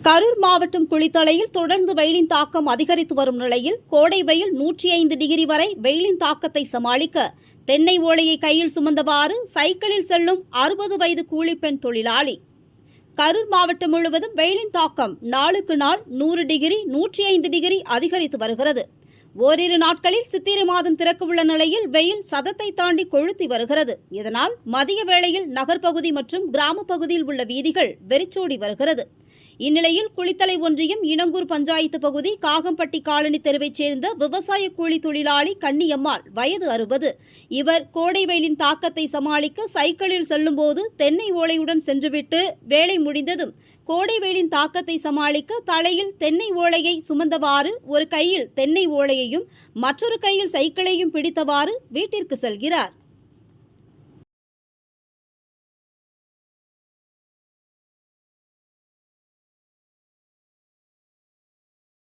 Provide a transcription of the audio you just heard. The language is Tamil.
கரூர் மாவட்டம் குளித்தலையில் தொடர்ந்து வெயிலின் தாக்கம் அதிகரித்து வரும் நிலையில் கோடை வெயில் 105 டிகிரி வரை வெயிலின் தாக்கத்தை சமாளிக்க தென்னை ஓலையை கையில் சுமந்தவாறு சைக்கிளில் செல்லும் 60 வயது கூலிப்பெண் தொழிலாளி. கரூர் மாவட்டம் முழுவதும் வெயிலின் தாக்கம் நாளுக்கு நாள் 100 டிகிரி 105 டிகிரி அதிகரித்து வருகிறது. ஓரிரு நாட்களில் சித்திரை மாதம் திறக்கவுள்ள நிலையில் வெயில் சதத்தை தாண்டி கொளுத்தி வருகிறது. இதனால் மதிய வேளையில் நகர்ப்பகுதி மற்றும் கிராம பகுதியில் உள்ள வீதிகள் வெறிச்சோடி வருகிறது. இந்நிலையில் குளித்தலை ஒன்றியம் இனங்கூர் பஞ்சாயத்து பகுதி காகம்பட்டி காலனி தெருவைச் சேர்ந்த விவசாய கூலி தொழிலாளி கன்னியம்மாள் வயது 60. இவர் கோடை வெயிலின் தாக்கத்தை சமாளிக்க சைக்கிளில் செல்லும்போது தென்னை ஓலையுடன் சென்றுவிட்டு வேலை முடிந்ததும் கோடை வெயிலின் தாக்கத்தை சமாளிக்க தலையில் தென்னை ஓலையை சுமந்தவாறு ஒரு கையில் தென்னை ஓலையையும் மற்றொரு கையில் சைக்கிளையும் பிடித்தவாறு வீட்டிற்கு செல்கிறார்.